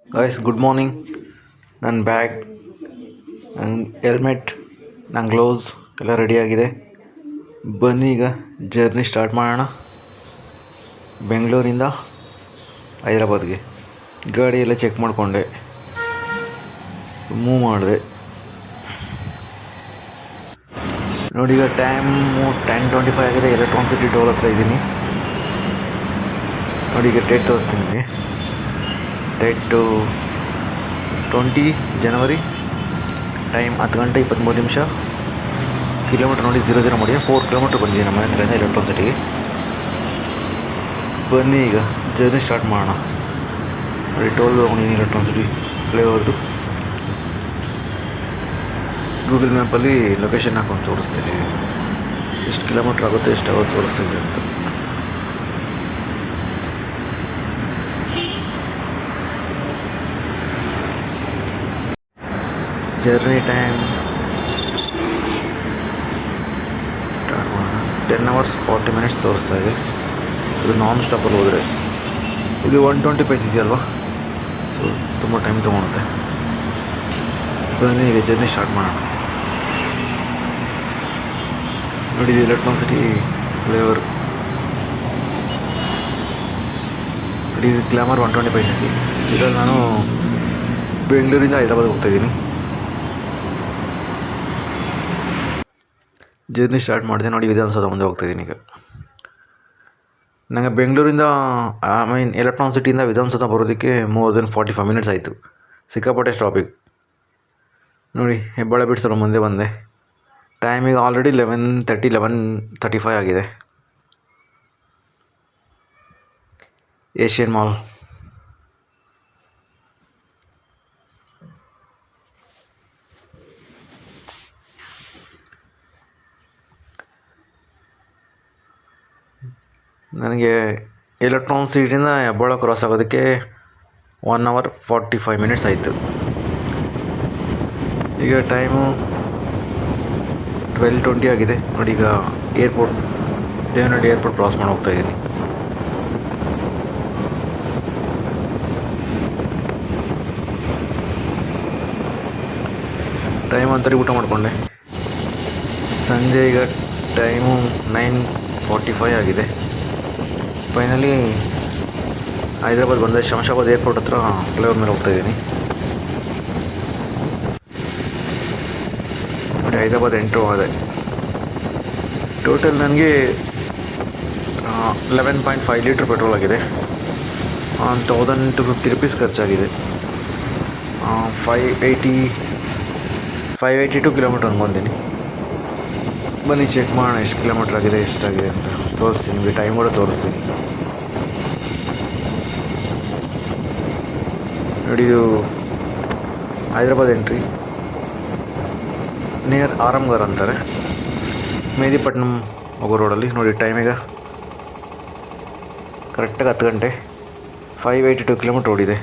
Guys good morning. ನನ್ನ bag, ನನ್ನ helmet, ನನ್ನ ಗ್ಲೌಸ್ ಎಲ್ಲ ರೆಡಿಯಾಗಿದೆ. ಬನ್ನಿ ಈಗ ಜರ್ನಿ ಸ್ಟಾರ್ಟ್ ಮಾಡೋಣ. ಬೆಂಗಳೂರಿಂದ ಹೈದ್ರಾಬಾದ್ಗೆ ಗಾಡಿ ಎಲ್ಲ ಚೆಕ್ ಮಾಡಿಕೊಂಡೆ, ಮೂವ್ ಮಾಡಿದೆ. ನೋಡಿ ಈಗ ಟೈಮು 10:25 ಆಗಿದೆ. ಎಲೆಕ್ಟ್ರಾನಿಕ್ ಸಿಟಿ ಟೋಲ್ ಹತ್ರ ಇದ್ದೀನಿ. ನೋಡಿ ಈಗ ಡೇಟ್ ತೋರಿಸ್ತೀನಿ ನಿಮಗೆ. ಡೇಟು 20 ಜನವರಿ, ಟೈಮ್ 10 ಗಂಟೆ 23 ನಿಮಿಷ. ಕಿಲೋಮೀಟ್ರ್ ನೋಡಿ 00 ಮಾಡಿ 4 ಕಿಲೋಮೀಟ್ರ್ ಬಂದಿದೆ ನಮ್ಮ ಹತ್ರದಿಂದ ಎಲೆಕ್ಟ್ರಾನಿಕ್ ಸಿಟಿಗೆ. ಬನ್ನಿ ಈಗ ಜರ್ನಿ ಸ್ಟಾರ್ಟ್ ಮಾಡೋಣ. ನೋಡಿ ಟೋಲ್ ತೊಗೊಂಡಿದ್ದೀನಿ ಎಲೆಕ್ಟ್ರಾನಿಕ್ ಸಿಟಿ ಫ್ಲೈಓವರ್ದು. ಗೂಗಲ್ ಮ್ಯಾಪಲ್ಲಿ ಲೊಕೇಶನ್ ಹಾಕೊಂಡು ತೋರಿಸ್ತೀನಿ, ಎಷ್ಟು ಕಿಲೋಮೀಟ್ರ್ ಆಗುತ್ತೆ ಎಷ್ಟಾಗುತ್ತೆ ತೋರಿಸ್ತೀನಿ ಅಂತ. ಜರ್ನಿ ಟೈಮ್ 10 hours 40 minutes ತೋರಿಸ್ತಾ ಇದೆ. ಇದು ನಾನ್ ಸ್ಟಾಪಲ್ಲಿ ಹೋದರೆ ಇದು 125 cc ಅಲ್ವಾ, ಸೊ ತುಂಬ ಟೈಮ್ ತೊಗೊಳುತ್ತೆ. ಬನ್ನಿ ಈಗ ಜರ್ನಿ ಸ್ಟಾರ್ಟ್ ಮಾಡೋಣ. ನೋಡಿ ಇದು ಎಲೆಕ್ಟ್ರಾನಿಕ್ ಸಿಟಿ ಫ್ಲೈಓವರ್. ನೋಡಿ ಇದು ಗ್ಲಾಮರ್ 125 cc. ಇದರಲ್ಲಿ ನಾನು ಬೆಂಗಳೂರಿಂದ ಹೈದ್ರಾಬಾದ್ಗೆ ಹೋಗ್ತಾಯಿದ್ದೀನಿ. ಜರ್ನಿ ಸ್ಟಾರ್ಟ್ ಮಾಡಿದೆ. ನೋಡಿ ವಿಧಾನಸೌಧ ಮುಂದೆ ಹೋಗ್ತಾಯಿದ್ದೀನಿ ಈಗ. ನನಗೆ ಬೆಂಗಳೂರಿಂದ ಎಲೆಕ್ಟ್ರಾನಿಕ್ ಸಿಟಿಯಿಂದ ವಿಧಾನಸೌಧ ಬರೋದಕ್ಕೆ more than 45 minutes ಆಯಿತು. ಸಿಕ್ಕಾಪಟ್ಟೆ ಟ್ರಾಫಿಕ್. ನೋಡಿ ಹೆಬ್ಬಾಳ ಬಿಡ್ಸಲ್ಲ ಮುಂದೆ ಬಂದೆ. ಟೈಮಿಗೆ ಆಲ್ರೆಡಿ 11:30 11:35 ಆಗಿದೆ. Asian mall. ನನಗೆ ಎಲೆಕ್ಟ್ರಾನಿಕ್ ಸಿಟಿಯಿಂದ ಹೆಬ್ಬಾಳ ಕ್ರಾಸ್ ಆಗೋದಕ್ಕೆ 1 hour 45 minutes ಆಯಿತು. ಈಗ ಟೈಮು 12:20 ಆಗಿದೆ. ನೋಡಿ ಈಗ ಏರ್ಪೋರ್ಟ್, ದೇವನಹಳ್ಳಿ ಏರ್ಪೋರ್ಟ್ ಕ್ರಾಸ್ ಮಾಡಿ ಹೋಗ್ತಾಯಿದ್ದೀನಿ. ಟೈಮ್ ಅಂತಾರೆ ಊಟ ಮಾಡಿಕೊಂಡೆ. ಸಂಜೆ ಈಗ ಟೈಮು 9:45 ಆಗಿದೆ. ಫೈನಲಿ ಹೈದ್ರಾಬಾದ್ ಬಂದೆ. ಶಂಷಾಬಾದ್ ಏರ್ಪೋರ್ಟ್ ಹತ್ರ ಫ್ಲೈಓವರ್ ಮೇಲೆ ಹೋಗ್ತಾಯಿದ್ದೀನಿ. ನೋಡಿ ಹೈದ್ರಾಬಾದ್ ಎಂಟ್ರು ಆದೆ. ಟೋಟಲ್ ನನಗೆ 11.5 ಲೀಟ್ರ್ ಪೆಟ್ರೋಲ್ ಆಗಿದೆ. 1250 rupees ಖರ್ಚಾಗಿದೆ. 582 ಕಿಲೋಮೀಟ್ರ್ ಅನ್ಕೊಂತೀನಿ. ಬನ್ನಿ ಚೆಕ್ ಮಾಡೋಣ ಎಷ್ಟು ಕಿಲೋಮೀಟ್ರ್ ಆಗಿದೆ ಎಷ್ಟಾಗಿದೆ ಅಂತ ತೋರಿಸ್ತೀನಿ ನಿಮಗೆ. ಟೈಮ್ ಕೂಡ ತೋರಿಸ್ತೀನಿ. ನೋಡಿ ಇದು ಹೈದ್ರಾಬಾದ್ ಎಂಟ್ರಿ, ನಿಯರ್ ಆರಾಮ್ಗರ್ ಅಂತಾರೆ, ಮೇದಿಪಟ್ನಂ ಹೋಗೋ ರೋಡಲ್ಲಿ. ನೋಡಿ ಟೈಮೀಗ ಕರೆಕ್ಟಾಗಿ 10 ಗಂಟೆ 582 ಕಿಲೋಮೀಟ್ರ್ ಓಡಿದೆ.